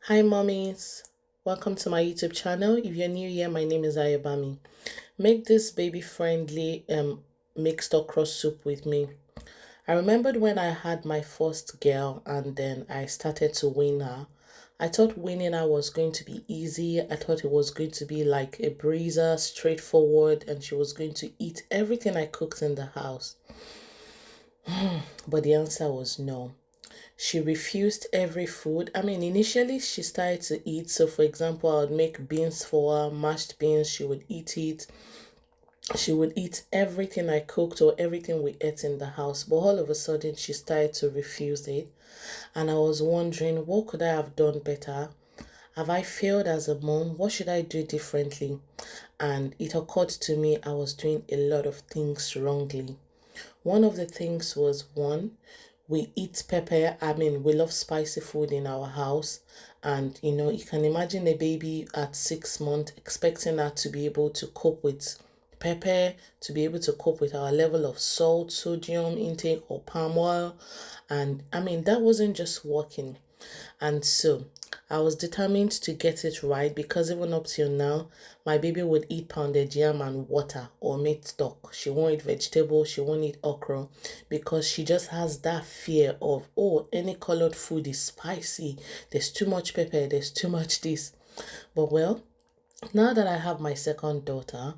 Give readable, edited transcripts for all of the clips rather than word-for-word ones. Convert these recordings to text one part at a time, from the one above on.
Hi, mommies. Welcome to my YouTube channel. If you're new here, my name is Ayobami. Make this baby friendly mixed okra soup with me. I remembered when I had my first girl and then I started to wean her. I thought weaning her was going to be easy. I thought it was going to be like a breezer, straightforward, and she was going to eat everything I cooked in the house. But the answer was no. She refused every food. I mean, initially she started to eat. So, for example, I would make beans for her, mashed beans. She would eat it. She would eat everything I cooked or everything we ate in the house. But all of a sudden, she started to refuse it. And I was wondering, what could I have done better? Have I failed as a mom? What should I do differently? And it occurred to me I was doing a lot of things wrongly. One of the things was one, we eat pepper. I mean, we love spicy food in our house. And you can imagine a baby at 6 months expecting her to be able to cope with pepper, to be able to cope with our level of salt, sodium intake, or palm oil. And I mean, that wasn't just working. And so I was determined to get it right because even up till now, my baby would eat pounded yam and water or meat stock. She won't eat vegetable, she won't eat okra because she just has that fear of, oh, any colored food is spicy. There's too much pepper, there's too much this. But well, now that I have my second daughter,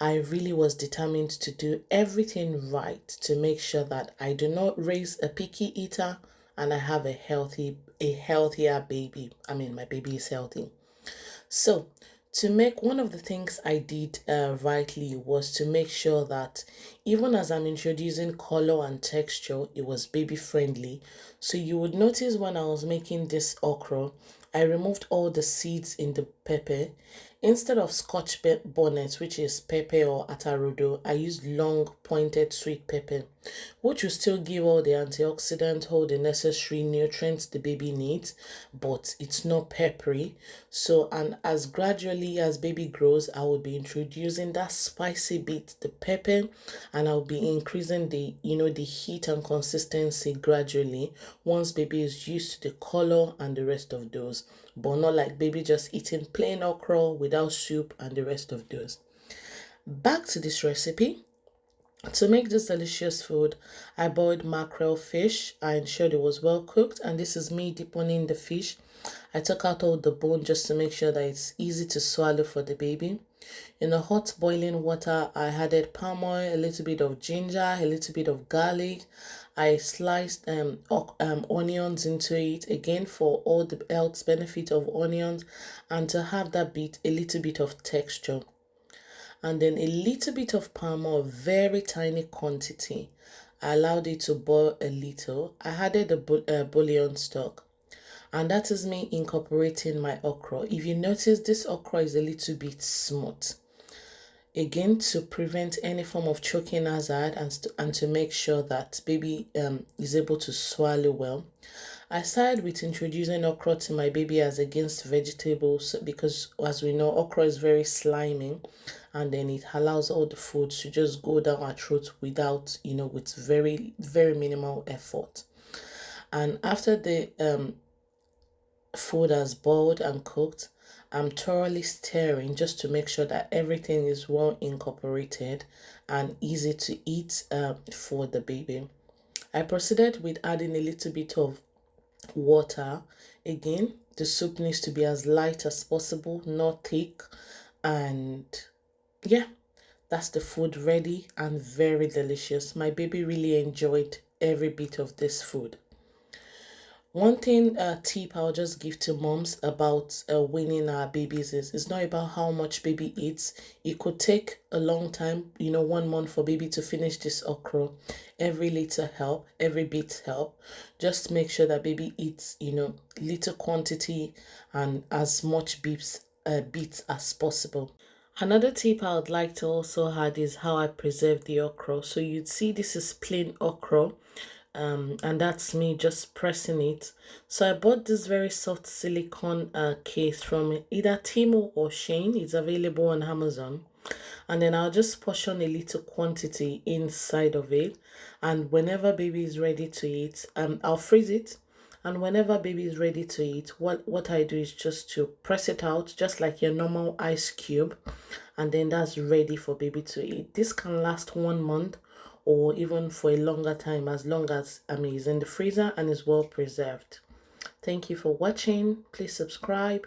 I really was determined to do everything right to make sure that I do not raise a picky eater and I have a healthier baby. I mean, my baby is healthy. So, to make one of the things I did rightly was to make sure that even as I'm introducing color and texture, it was baby friendly. So you would notice when I was making this okra, I removed all the seeds in the pepper. Instead of scotch bonnet, which is pepper or atarudo, I used long pointed sweet pepper, which will still give all the antioxidant, all the necessary nutrients the baby needs, but it's not peppery. So, and as gradually as baby grows, I will be introducing that spicy bit, the pepper, and I'll be increasing the heat and consistency gradually once baby is used to the color and the rest of those, but not like baby just eating plain okra without soup and the rest of those. Back to this recipe. To make this delicious food, I boiled mackerel fish. I ensured it was well cooked, and this is me deboning the fish. I took out all the bone just to make sure that it's easy to swallow for the baby. In the hot boiling water, I added palm oil, a little bit of ginger, a little bit of garlic. I sliced onions into it again for all the health benefit of onions and to have that bit a little bit of texture, and then a little bit of palm oil, very tiny quantity. I allowed it to boil a little. I added the bouillon stock, and that is me incorporating my okra. If you notice, this okra is a little bit smooth. Again, to prevent any form of choking hazard and to make sure that baby is able to swallow well. I started with introducing okra to my baby as against vegetables because, as we know, okra is very slimy, and then it allows all the food to just go down our throat without, with very, very minimal effort. And after the food has boiled and cooked, I'm thoroughly stirring just to make sure that everything is well incorporated and easy to eat for the baby. I proceeded with adding a little bit of water. Again, the soup needs to be as light as possible, not thick. And yeah, that's the food ready and very delicious. My baby really enjoyed every bit of this food. One thing, tip I'll just give to moms about weaning our babies is it's not about how much baby eats. It could take a long time, 1 month for baby to finish this okra. Every little help, every bit help. Just make sure that baby eats, little quantity and as much bits as possible. Another tip I would like to also add is how I preserve the okra. So you'd see this is plain okra, and that's me just pressing it. So I bought this very soft silicone case from either Timo or Shane. It's available on Amazon. And then I'll just portion a little quantity inside of it. And whenever baby is ready to eat, I'll freeze it. And whenever baby is ready to eat, what I do is just to press it out, just like your normal ice cube, and then that's ready for baby to eat. This can last 1 month or even for a longer time, as long as it's in the freezer and is well preserved. Thank you for watching. Please subscribe.